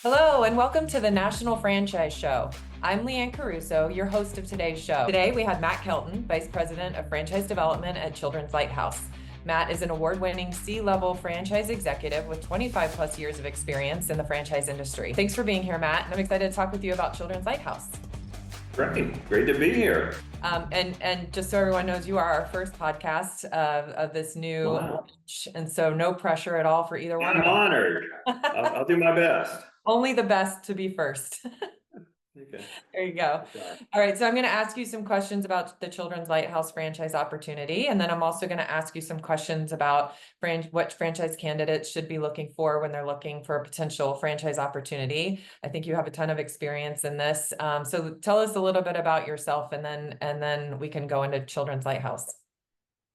Hello, and welcome to the National Franchise Show. I'm Liane Caruso, your host of today's show. Today, we had Matt Kelton, Vice President of Franchise Development at Children's Lighthouse. Matt is an award-winning C-level franchise executive with 25 plus years of experience in the franchise industry. Thanks for being here, Matt, and I'm excited to talk with you about Children's Lighthouse. Great to be here. And just so everyone knows, you are our first podcast of this new launch, and so no pressure at all for either one. I'm honored. I'll do my best. Only the best to be first. Okay. There you go. All right, so I'm going to ask you some questions about the Children's Lighthouse franchise opportunity, and then I'm also going to ask you some questions about what franchise candidates should be looking for when they're looking for a potential franchise opportunity. I think you have a ton of experience in this. So tell us a little bit about yourself, and then we can go into Children's Lighthouse.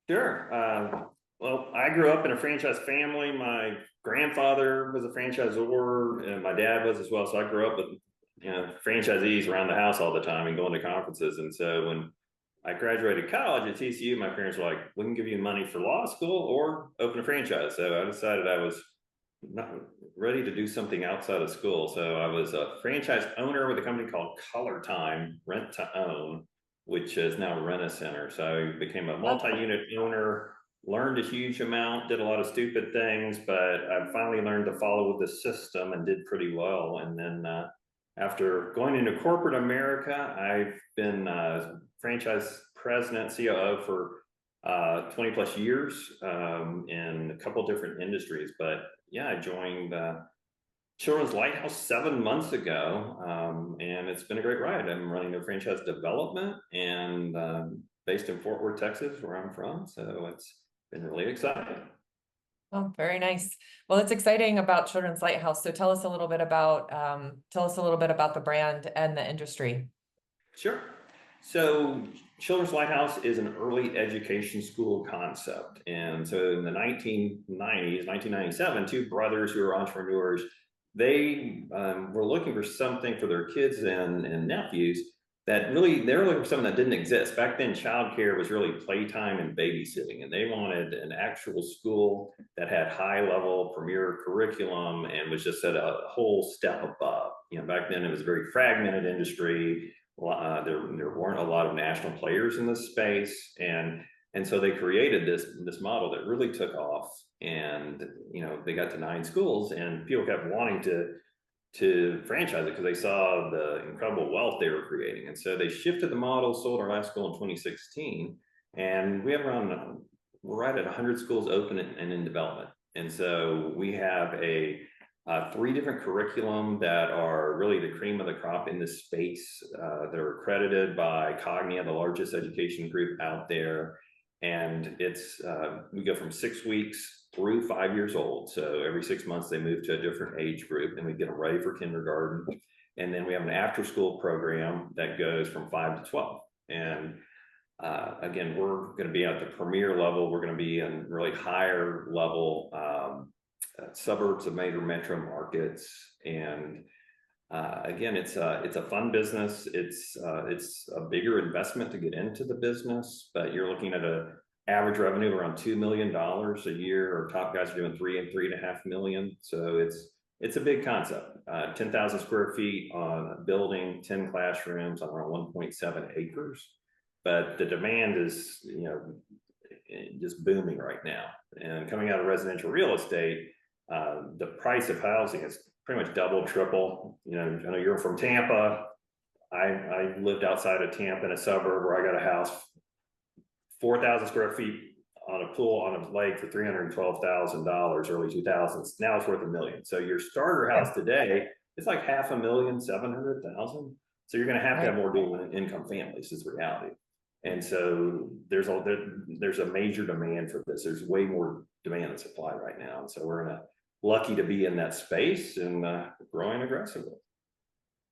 Sure. Well, I grew up in a franchise family. My grandfather was a franchisor, and my dad was as well. So I grew up with franchisees around the house all the time and going to conferences. And so when I graduated college at TCU, my parents were like, we can give you money for law school or open a franchise. So I decided I was not ready to do something outside of school. So I was a franchise owner with a company called Color Time Rent to Own, which is now Rent-A-Center. So I became a multi-unit owner, learned a huge amount, did a lot of stupid things, but I finally learned to follow the system and did pretty well. And then after going into corporate America, I've been franchise president, COO for 20 plus years in a couple different industries. But yeah, I joined Children's Lighthouse 7 months ago, and it's been a great ride. I'm running their franchise development and based in Fort Worth, Texas, where I'm from. So it's been really exciting. Oh, very nice. Well, it's exciting about Children's Lighthouse. So tell us a little bit about the brand and the industry. Sure. So Children's Lighthouse is an early education school concept. And so in the 1990s, 1997, two brothers who were entrepreneurs, they were looking for something for their kids and nephews that really, they were looking for something that didn't exist. Back then, childcare was really playtime and babysitting, and they wanted an actual school that had high level premier curriculum and was just at a whole step above. Back then it was a very fragmented industry. There weren't a lot of national players in this space, and so they created this model that really took off. And they got to 9 schools, and people kept wanting to franchise it because they saw the incredible wealth they were creating. And so they shifted the model, sold our last school in 2016, and we have we're right at 100 schools open and in development. And so we have 3 different curriculum that are really the cream of the crop in this space. They're accredited by Cognia, the largest education group out there. And it's we go from 6 weeks through 5 years old. So every 6 months they move to a different age group, and we get them ready for kindergarten. And then we have an after school program that goes from 5 to 12. And again, we're going to be at the premier level. We're going to be in really higher level suburbs of major metro markets. And again, it's a fun business. It's a bigger investment to get into the business, but you're looking at a average revenue around $2 million a year. Our top guys are doing 3 and 3.5 million. So it's a big concept. 10,000 square feet on a building, 10 classrooms on around 1.7 acres. But the demand is just booming right now. And coming out of residential real estate, the price of housing is pretty much double, triple. I know you're from Tampa. I lived outside of Tampa in a suburb where I got a house, 4,000 square feet on a pool on a lake for $312,000 early 2000s. Now it's worth $1 million. So your starter house today, it's like $500,000, 700,000. So you're going to have more dual income families is the reality. And so there's a major demand for this. There's way more demand than supply right now. And so we're lucky to be in that space and growing aggressively.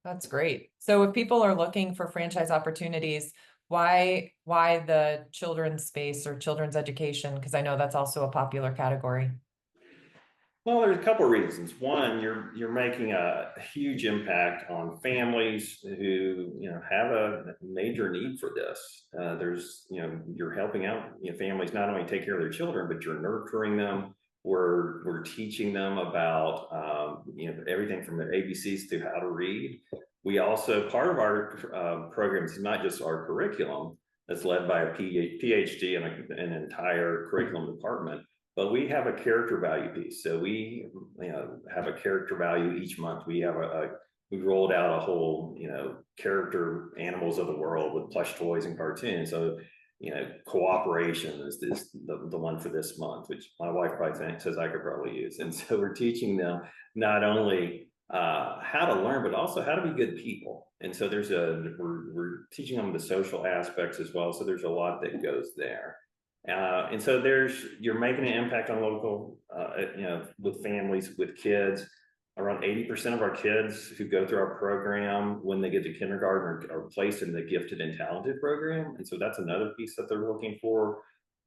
That's great. So if people are looking for franchise opportunities, why the children's space or children's education? Because I know that's also a popular category. Well, there's a couple of reasons. One, you're making a huge impact on families who have a major need for this. You're helping out families not only take care of their children, but you're nurturing them. We're teaching them about everything from their ABCs to how to read. We also, part of our programs is not just our curriculum that's led by a PhD and an entire curriculum department, but we have a character value piece. So we have a character value each month. We have we rolled out a whole character animals of the world with plush toys and cartoons. So cooperation is the one for this month, which my wife probably says I could probably use. And so we're teaching them not only how to learn, but also how to be good people. And so we're teaching them the social aspects as well. So there's a lot that goes there. And so you're making an impact on local, with families, with kids. Around 80% of our kids who go through our program, when they get to kindergarten, are placed in the gifted and talented program. And so that's another piece that they're looking for.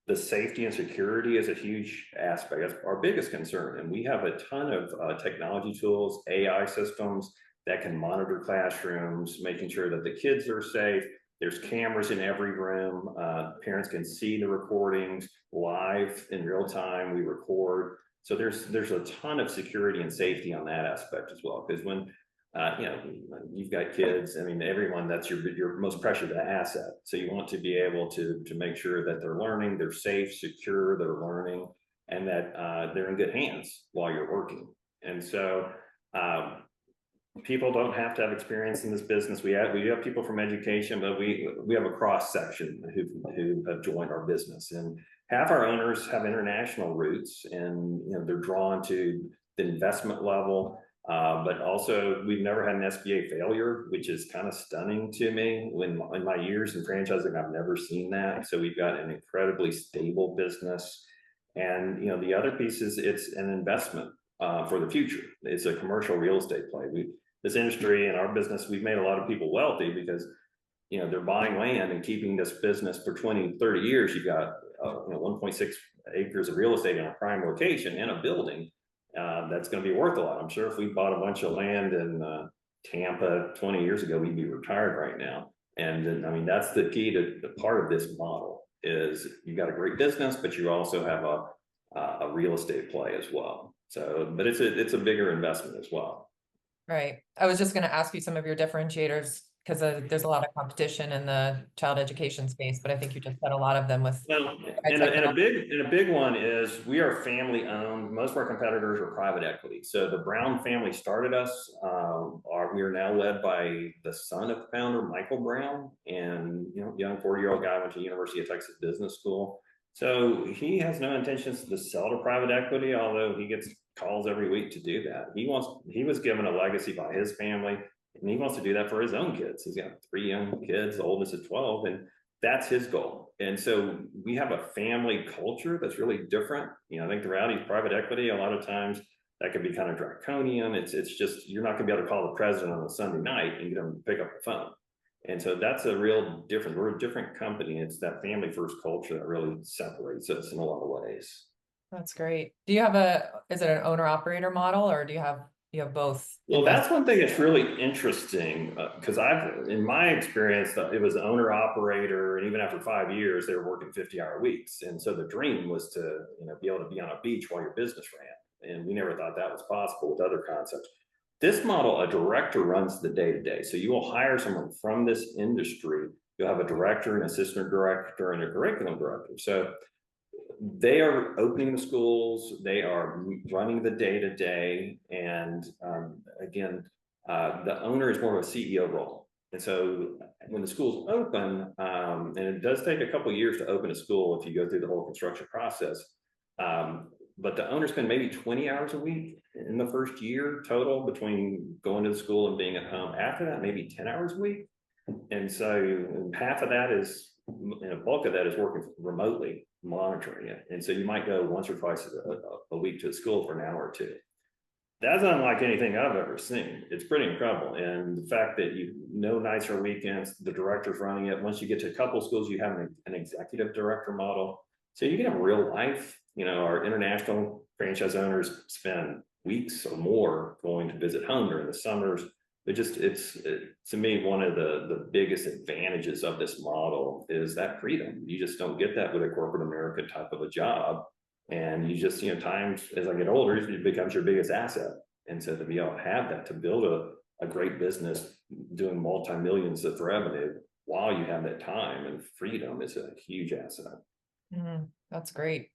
The safety and security is a huge aspect. That's our biggest concern. And we have a ton of technology tools, AI systems that can monitor classrooms, making sure that the kids are safe. There's cameras in every room. Parents can see the recordings live in real time. We record. So there's a ton of security and safety on that aspect as well. Because when you've got kids, I mean, everyone, that's your most precious asset. So you want to be able to make sure that they're learning, they're safe, secure, they're learning, and that they're in good hands while you're working. And so people don't have to have experience in this business. We have people from education, but we have a cross section who have joined our business, and half our owners have international roots, and they're drawn to the investment level. But also, we've never had an SBA failure, which is kind of stunning to me. In my years in franchising, I've never seen that. So we've got an incredibly stable business, and the other piece is it's an investment for the future. It's a commercial real estate play. This industry and our business, we've made a lot of people wealthy because they're buying land and keeping this business for 20, 30 years. You've got 1.6 acres of real estate in a prime location in a building that's going to be worth a lot. I'm sure if we bought a bunch of land in Tampa 20 years ago, we'd be retired right now. And I mean, that's the key to the part of this model is you've got a great business, but you also have a real estate play as well. So, but it's a bigger investment as well. Right. I was just going to ask you some of your differentiators because there's a lot of competition in the child education space, but I think you just said a lot of them with. Well, and a big one is we are family owned. Most of our competitors are private equity. So the Brown family started us. We are now led by the son of the founder, Michael Brown, and young 40-year-old guy went to the University of Texas Business School. So he has no intentions to sell to private equity, although he gets calls every week to do that. He was given a legacy by his family, and he wants to do that for his own kids. He's got 3 young kids, the oldest is 12, and that's his goal. And so we have a family culture that's really different. I think the reality is private equity, a lot of times that can be kind of draconian. It's just, you're not gonna be able to call the president on a Sunday night and get him to pick up the phone. And so that's a real difference. We're a different company. It's that family first culture that really separates us in a lot of ways. That's great. Do you have is it an owner operator model or do you have both? Well, that's one thing that's really interesting because in my experience, it was owner operator, and even after 5 years, they were working 50-hour weeks. And so the dream was to be able to be on a beach while your business ran. And we never thought that was possible with other concepts. This model, a director runs the day-to-day. So you will hire someone from this industry. You'll have a director, an assistant director, and a curriculum director. So they are opening the schools, they are running the day-to-day, and again, the owner is more of a CEO role. And so when the schools open, and it does take a couple of years to open a school if you go through the whole construction process, but the owner spend maybe 20 hours a week in the first year total between going to the school and being at home. After that, maybe 10 hours a week. And so half of that is, and a bulk of that is working remotely, monitoring it. And so you might go once or twice a week to the school for an hour or two. That's unlike anything I've ever seen. It's pretty incredible. And the fact that no nights or weekends, the director's running it. Once you get to a couple of schools, you have an executive director model. So you can have real life. Our international franchise owners spend weeks or more going to visit home during the summers. It's to me, one of the biggest advantages of this model is that freedom. You just don't get that with a corporate America type of a job. And you just, times as I get older, it becomes your biggest asset. And so to be able to have that, to build a great business doing multi-millions of revenue while you have that time and freedom is a huge asset. That's great.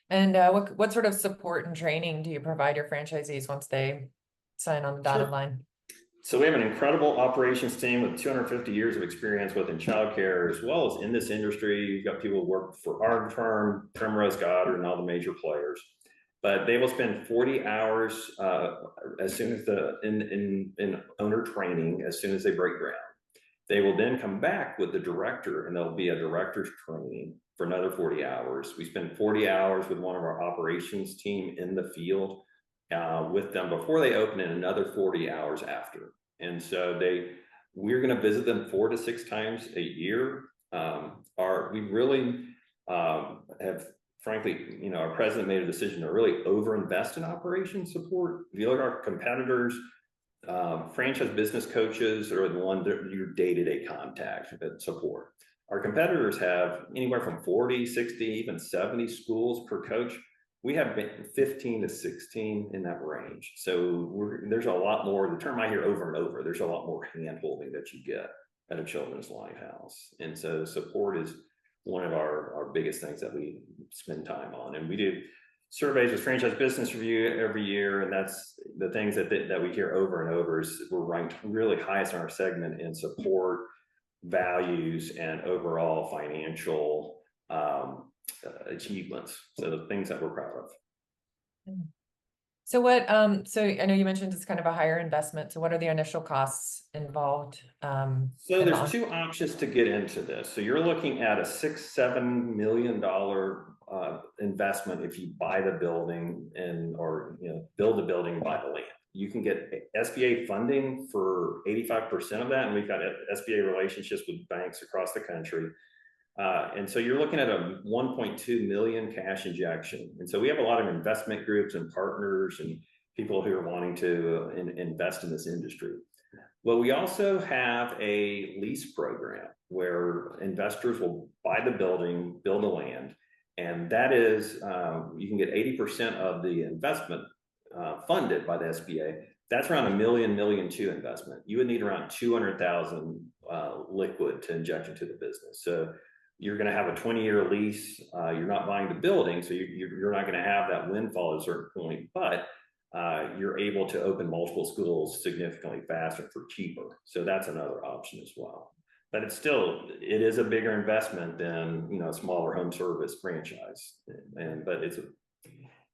And what sort of support and training do you provide your franchisees once they sign on the dotted Sure. line? So we have an incredible operations team with 250 years of experience within childcare, as well as in this industry. You've got people who work for our firm, Primrose, Goddard, and all the major players. But they will spend 40 hours as soon as in owner training, as soon as they break ground. They will then come back with the director, and there'll be a director's training for another 40 hours. We spend 40 hours with one of our operations team in the field with them before they open, and another 40 hours after. And so we're going to visit them 4 to 6 times a year. We really have, frankly, our president made a decision to really overinvest in operations support. If you look at our competitors, franchise business coaches are the one that your day-to-day contact and support. Our competitors have anywhere from 40, 60, even 70 schools per coach. We have been 15 to 16 in that range. So there's a lot more, the term I hear over and over, there's a lot more hand-holding that you get at a children's lighthouse. And so support is one of our biggest things that we spend time on. And we do surveys with Franchise Business Review every year. And that's the things that we hear over and over is we're ranked really highest in our segment in support, values, and overall financial achievements. So the things that we're proud of. So so I know you mentioned it's kind of a higher investment. So what are the initial costs involved? So there's 2 options to get into this. So you're looking at a $6-7 million investment if you buy the building or build the building, buy the land. You can get SBA funding for 85% of that, and we've got SBA relationships with banks across the country. And so you're looking at a 1.2 million cash injection. And so we have a lot of investment groups and partners and people who are wanting to invest in this industry. Well, we also have a lease program where investors will buy the building, build the land, and that is, you can get 80% of the investment funded by the SBA. That's around $1 million, $1.2 million investment. You would need around 200,000 liquid to inject into the business. So you're going to have a 20-year lease. You're not buying the building, so you're not going to have that windfall at a certain point, but you're able to open multiple schools significantly faster for cheaper. So that's another option as well. But it is a bigger investment than a smaller home service franchise. But it's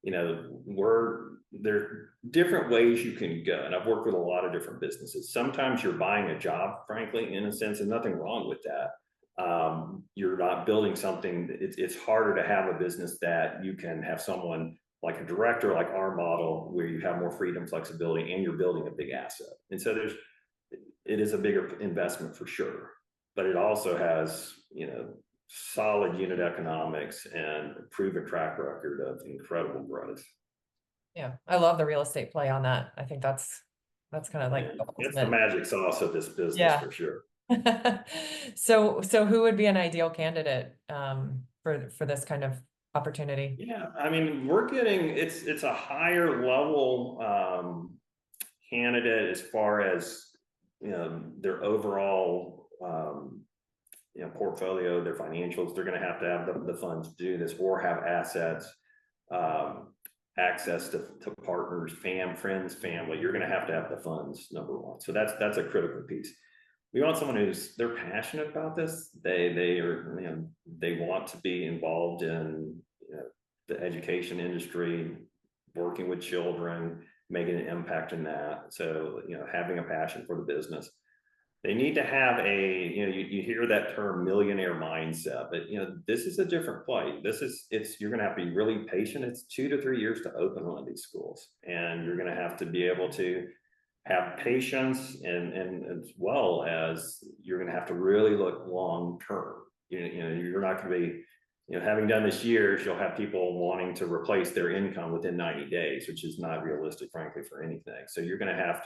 there are different ways you can go, and I've worked with a lot of different businesses. Sometimes you're buying a job, frankly, in a sense, and nothing wrong with that. You're not building something. It's harder to have a business that you can have someone like a director, like our model, where you have more freedom, flexibility, and you're building a big asset. And so it is a bigger investment for sure, but it also has, solid unit economics and a proven track record of incredible growth. Yeah, I love the real estate play on that. I think that's kind of like it's the magic sauce of this business for sure. So who would be an ideal candidate for this kind of opportunity? Yeah, I mean, we're getting it's a higher level candidate as far as their overall portfolio, their financials. They're going to have the funds to do this, or have assets, access to partners, friends, family. You're going to have the funds, number one. So that's a critical piece. We want someone they're passionate about this. They want to be involved in the education industry, working with children, making an impact in that. So having a passion for the business. They need to have you hear that term millionaire mindset, but this is a different play. You're going to have to be really patient. It's 2 to 3 years to open one of these schools, and you're going to have to be able to have patience, and as well as you're going to have to really look long term. You're not going to be, having done this years, you'll have people wanting to replace their income within 90 days, which is not realistic, frankly, for anything. So you're going to have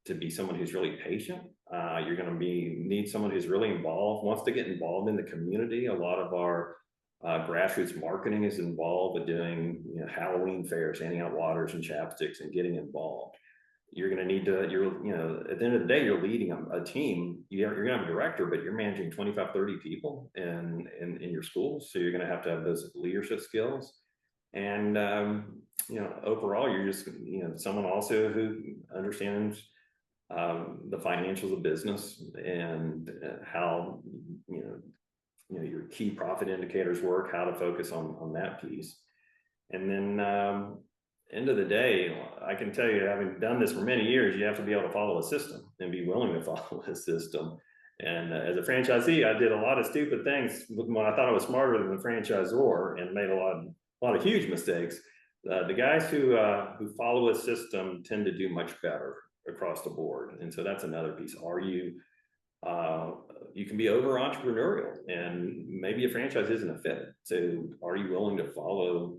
to be someone who's really patient. You're going to need someone who's really involved, wants to get involved in the community. A lot of our Grassroots marketing is involved with doing, Halloween fairs, handing out waters and chapsticks and getting involved. You're going to need to, at the end of the day, you're leading a team. You're going to have a director, but you're managing 25, 30 people in your schools. So you're going to have those leadership skills. And, overall, you're just, someone also who understands the financials of business and how, your key profit indicators work, how to focus on that piece. And then end of the day, I can tell you, having done this for many years, you have to be able to follow a system and be willing to follow a system. And as a franchisee, I did a lot of stupid things when I thought I was smarter than the franchisor and made a lot of huge mistakes. The guys who follow a system tend to do much better across the board. And so that's another piece. You can be over entrepreneurial, and maybe a franchise isn't a fit. So are you willing to follow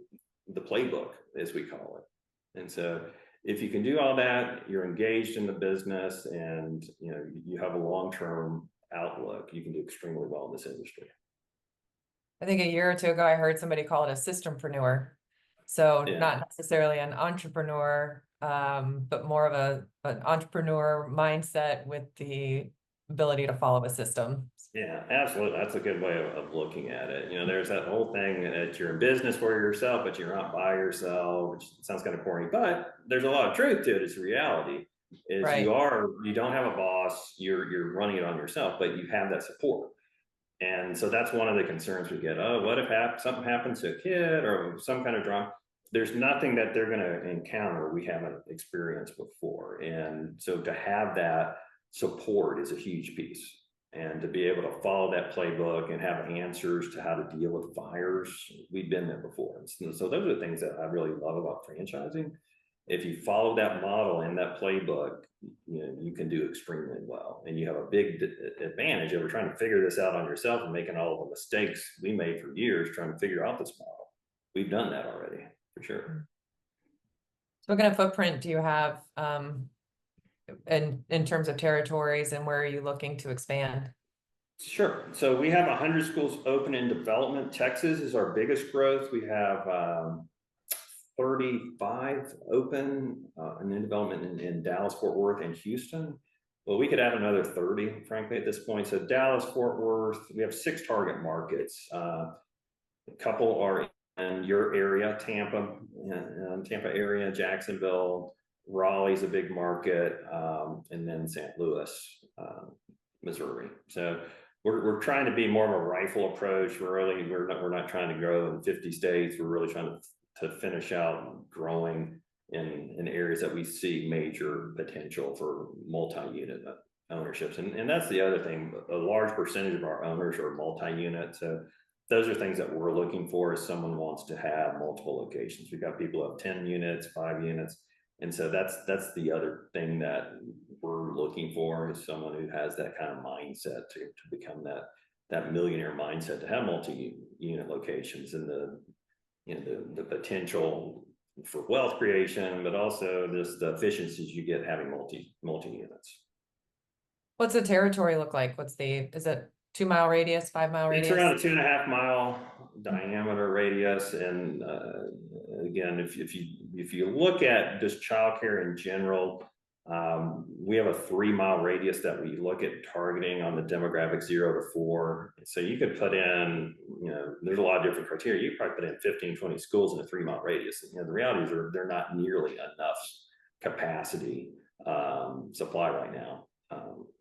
the playbook, as we call it? And so if you can do all that, you're engaged in the business, and you have a long-term outlook, you can do extremely well in this industry. I think a year or two ago, I heard somebody call it a systempreneur. So not necessarily an entrepreneur, but more of an entrepreneur mindset with the ability to follow a system. Yeah, absolutely. That's a good way of looking at it. There's that whole thing that you're in business for yourself, but you're not by yourself, which sounds kind of corny, but there's a lot of truth to it. It's reality. Right. You don't have a boss, you're running it on yourself, but you have that support. And so that's one of the concerns we get. Oh, what if something happens to a kid or some kind of drama? There's nothing that they're going to encounter we haven't experienced before. And so to have that support is a huge piece. And to be able to follow that playbook and have answers to how to deal with fires, we've been there before. So those are the things that I really love about franchising. If you follow that model and that playbook, you can do extremely well. And you have a big advantage over trying to figure this out on yourself and making all of the mistakes we made for years trying to figure out this model. We've done that already, for sure. So what kind of footprint do you have in terms of territories, and where are you looking to expand? Sure. So we have 100 schools open in development. Texas is our biggest growth. We have 35 open and in development in Dallas, Fort Worth, and Houston. Well, we could add another 30, frankly, at this point. So Dallas, Fort Worth, we have 6 target markets. A couple are in your area, Tampa area, Jacksonville, Raleigh's a big market, and then St. Louis, Missouri. So we're trying to be more of a rifle approach. We're not trying to grow in 50 states. We're really trying to finish out growing in areas that we see major potential for multi-unit ownerships. And that's the other thing. A large percentage of our owners are multi-unit. So those are things that we're looking for if someone wants to have multiple locations. We've got people who have 10 units, 5 units. And so that's the other thing that we're looking for, is someone who has that kind of mindset to become that millionaire mindset, to have multi-unit locations, and the potential for wealth creation, but also the efficiencies you get having multi units. What's the territory look like? Is it 2-mile radius, 5-mile radius? It's around a 2.5 mile diameter radius. And again, if you look at just childcare in general, we have a 3-mile radius that we look at targeting on the demographic 0 to 4. So you could put in, there's a lot of different criteria. You could probably put in 15, 20 schools in a 3-mile radius. The reality is they're not nearly enough capacity supply right now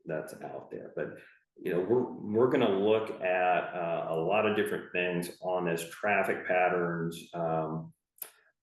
that's out there. But we're going to look at a lot of different things on this, traffic patterns.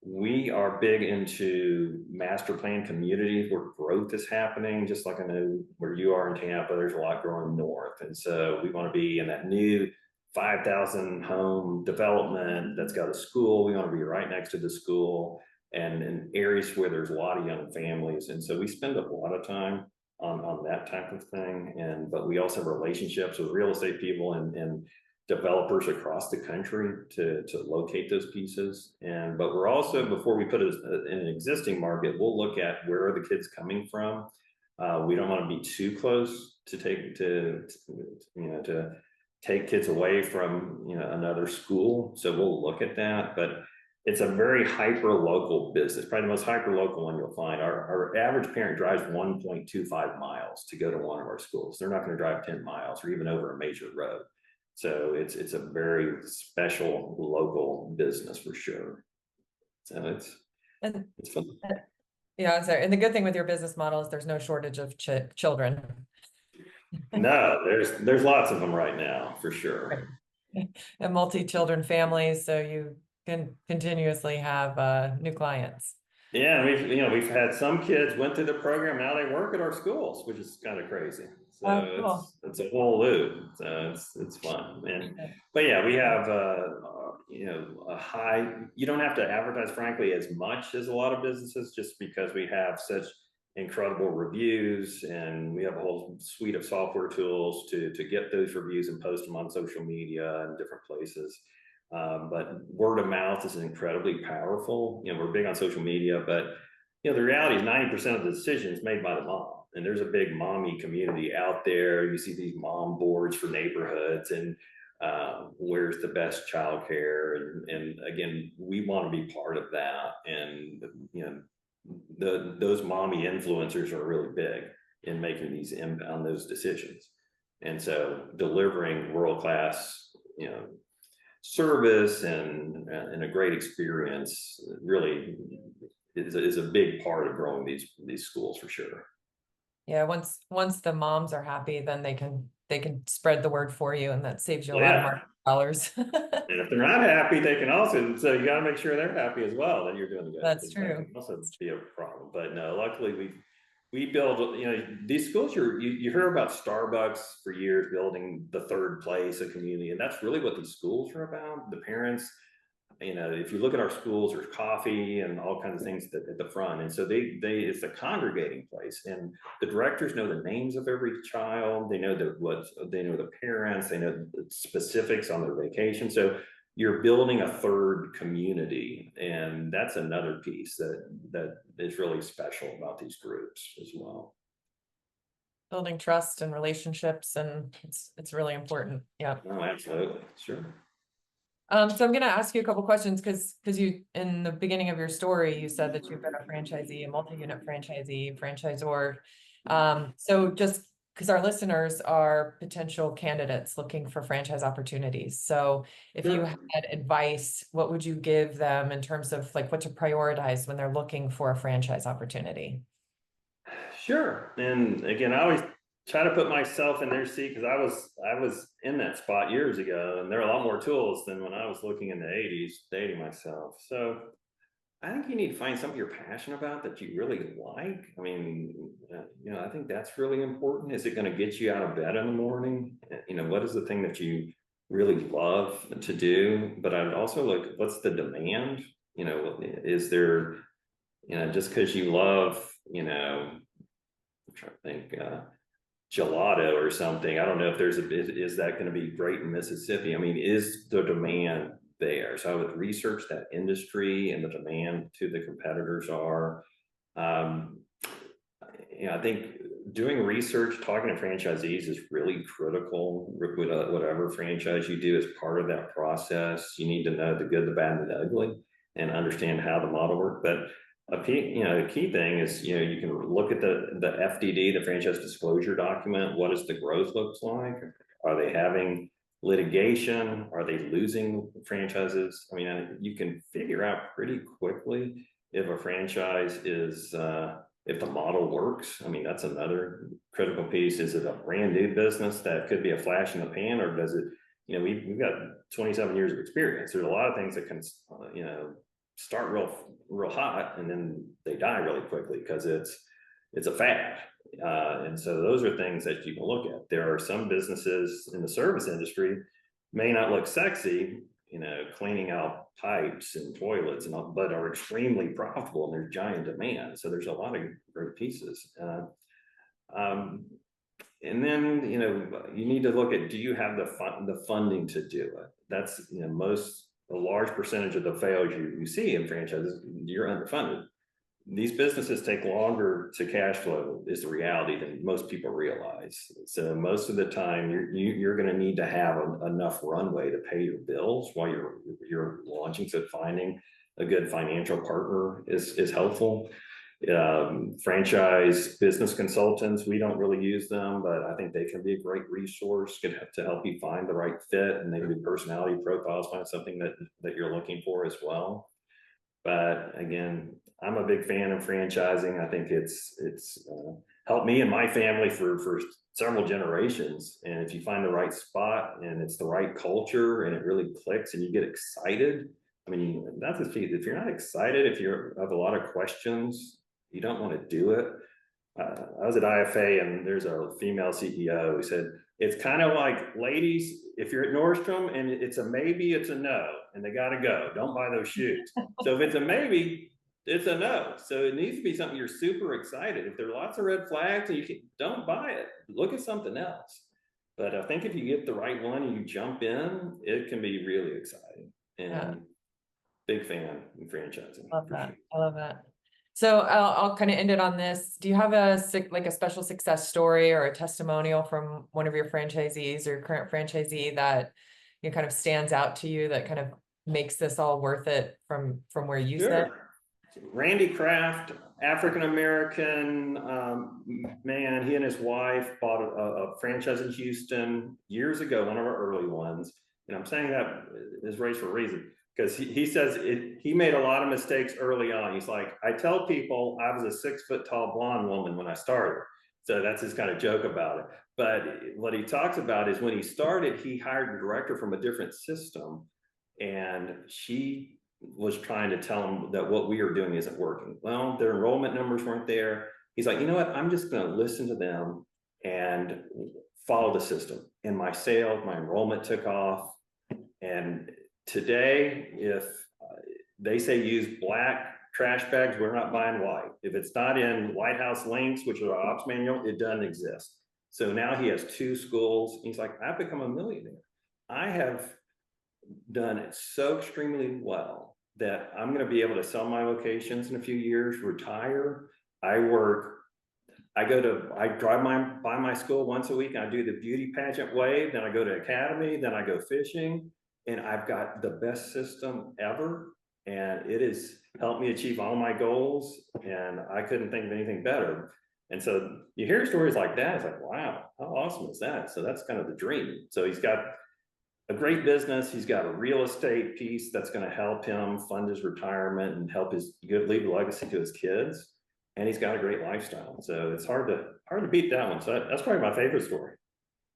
We are big into master plan communities where growth is happening, just like I know where you are in Tampa, there's a lot growing north. And so we want to be in that new 5,000 home development that's got a school. We want to be right next to the school, and in areas where there's a lot of young families. And so we spend a lot of time on that type of thing. But we also have relationships with real estate people and developers across the country to locate those pieces. But we're also, before we put it in an existing market, we'll look at where are the kids coming from. We don't want to be too close to take kids away from, another school. So we'll look at that, but it's a very hyper local business, probably the most hyper local one you'll find. Our average parent drives 1.25 miles to go to one of our schools. They're not going to drive 10 miles or even over a major road. So it's a very special local business for sure. So And it's fun. yeah, I'm sorry. And the good thing with your business model is there's no shortage of children. No, there's lots of them right now for sure. And multi-children families, so you can continuously have new clients. Yeah, we've had some kids went through the program, now they work at our schools, which is kind of crazy. So Oh, cool. it's a whole loop. So it's fun. But yeah, we have a high, you don't have to advertise frankly as much as a lot of businesses, just because we have such incredible reviews, and we have a whole suite of software tools to get those reviews and post them on social media and different places. But word of mouth is incredibly powerful. We're big on social media, but the reality is 90% of the decision is made by the mom. And there's a big mommy community out there. You see these mom boards for neighborhoods and where's the best childcare. And again, we want to be part of that. And those mommy influencers are really big in making those decisions. And so delivering world-class, service and a great experience really is a big part of growing these schools for sure. Yeah, once the moms are happy, then they can spread the word for you, and that saves you a lot of Yeah. marketing dollars. And if they're not happy, they can also, so you got to make sure they're happy as well, that you're doing good. That's That true. can also be a problem. But no, luckily we build, these schools, you hear about Starbucks for years building the third place, a community, and that's really what these schools are about. The parents, if you look at our schools, there's coffee and all kinds of things at the front. And so it's a congregating place, and the directors know the names of every child. They know they know the parents, they know the specifics on their vacation. So you're building a third community, and that's another piece that is really special about these groups as well. Building trust and relationships, and it's really important. Yeah. Oh, absolutely, sure. So I'm going to ask you a couple questions because you, in the beginning of your story, you said that you've been a franchisee, a multi-unit franchisee, franchisor. So just because our listeners are potential candidates looking for franchise opportunities. So if you had advice, what would you give them in terms of like what to prioritize when they're looking for a franchise opportunity? Sure. And again, I always try to put myself in their seat, because I was in that spot years ago, and there are a lot more tools than when I was looking in the 80s, dating myself. So I think you need to find something you're passionate about that you really like. I mean, I think that's really important. Is it going to get you out of bed in the morning? What is the thing that you really love to do? But I'd also look, what's the demand? Is there, just because you love, I'm trying to think, gelato or something. I don't know if is that going to be great in Mississippi? I mean, is the demand there? So I would research that industry and the demand to the competitors are. I think doing research, talking to franchisees is really critical. Whatever franchise you do, as part of that process, you need to know the good, the bad, and the ugly, and understand how the model works. But a key thing is, you can look at the FDD, the franchise disclosure document. What does the growth looks like? Are they having litigation? Are they losing franchises? I mean, you can figure out pretty quickly if a franchise is, if the model works. I mean, that's another critical piece. Is it a brand new business that could be a flash in the pan, or does it, we've got 27 years of experience. There's a lot of things that can, start real hot, and then they die really quickly because it's a fad. And so those are things that you can look at. There are some businesses in the service industry may not look sexy, cleaning out pipes and toilets and all, but are extremely profitable, and there's giant demand. So there's a lot of great pieces. And then, you need to look at, do you have the funding to do it? That's, a large percentage of the failures you see in franchises, you're underfunded. these businesses take longer to cash flow is the reality than most people realize. So most of the time you're going to need to have enough runway to pay your bills while you're launching. So finding a good financial partner is helpful. Franchise business consultants, we don't really use them, but I think they can be a great resource to help you find the right fit, and they can do personality profiles, find something that you're looking for as well. But again, I'm a big fan of franchising. I think it's helped me and my family for several generations. And if you find the right spot and it's the right culture and it really clicks and you get excited, I mean, that's the key. If you're not excited, if you have a lot of questions, you don't want to do it. I was at IFA and there's a female CEO who said, it's kind of like, ladies, if you're at Nordstrom and it's a maybe, it's a no, and they got to go. Don't buy those shoes. So if it's a maybe, it's a no. So it needs to be something you're super excited. If there are lots of red flags and don't buy it, look at something else. But I think if you get the right one and you jump in, it can be really exciting. And big fan in franchising. Love that. I love that. So I'll kind of end it on this. Do you have a special success story or a testimonial from one of your franchisees or current franchisee that kind of stands out to you, that kind of makes this all worth it from where you sit? Randy Kraft, African American man. He and his wife bought a franchise in Houston years ago, one of our early ones. And I'm saying that is raised for a reason, because he says he made a lot of mistakes early on. He's like, I tell people I was a 6 foot tall blonde woman when I started. So that's his kind of joke about it. But what he talks about is when he started, he hired a director from a different system, and she was trying to tell him that what we are doing isn't working. Well, their enrollment numbers weren't there. He's like, you know what? I'm just going to listen to them and follow the system. And my sales, my enrollment took off. And today, if they say use black trash bags, we're not buying white. If it's not in Lighthouse links, which are our ops manual, it doesn't exist. So now he has 2 schools. He's like, I've become a millionaire. I have done it so extremely well that I'm going to be able to sell my locations in a few years, retire. I drive by my school once a week, and I do the beauty pageant wave, then I go to academy, then I go fishing, and I've got the best system ever, and it has helped me achieve all my goals, and I couldn't think of anything better. And so you hear stories like that, it's like, wow, how awesome is that? So that's kind of the dream. So he's got a great business. He's got a real estate piece that's going to help him fund his retirement and help leave a legacy to his kids. And he's got a great lifestyle. So it's hard to beat that one. So that's probably my favorite story.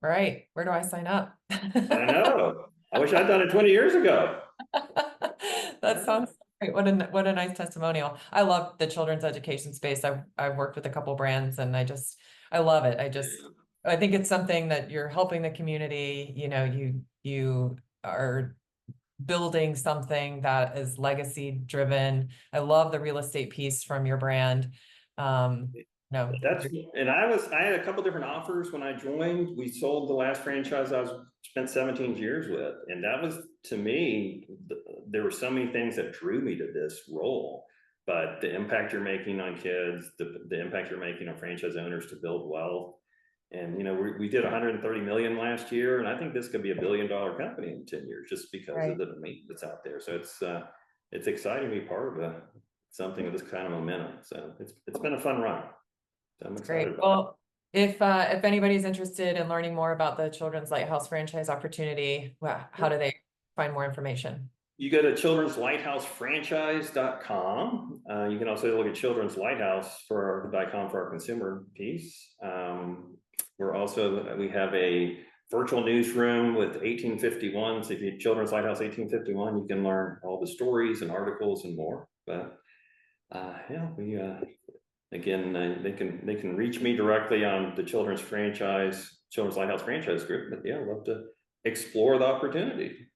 All right. Where do I sign up? I know. I wish I'd done it 20 years ago. That sounds great. What a nice testimonial. I love the children's education space. I've worked with a couple brands, and I love it. I think it's something that you're helping the community. You are building something that is legacy driven. I love the real estate piece from your brand. No, and I had a couple different offers when I joined. We sold the last franchise I spent 17 years with, and that was, to me, there were so many things that drew me to this role. But the impact you're making on kids, the impact you're making on franchise owners to build wealth. And we did 130 million last year, and I think this could be $1 billion company in 10 years just because of the demand that's out there. So it's exciting to be part of something of this kind of momentum. So it's been a fun run. So I'm excited. Great. Well, if anybody's interested in learning more about the Children's Lighthouse franchise opportunity, how do they find more information? You go to children'slighthousefranchise.com. You can also look at Children's Lighthouse for our consumer piece. We have a virtual newsroom with 1851. So if you Children's Lighthouse 1851, you can learn all the stories and articles and more. But again, they can reach me directly on the Children's Lighthouse franchise group. But yeah, I'd love to explore the opportunity.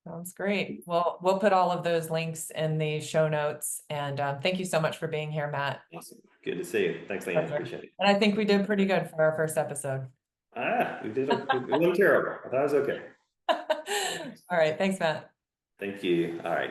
Sounds great. Well, we'll put all of those links in the show notes. And thank you so much for being here, Matt. Awesome. Good to see you. Thanks, Liane. Appreciate it. And I think we did pretty good for our first episode. We did. It wasn't terrible. I thought it was okay. All right. Thanks, Matt. Thank you. All right.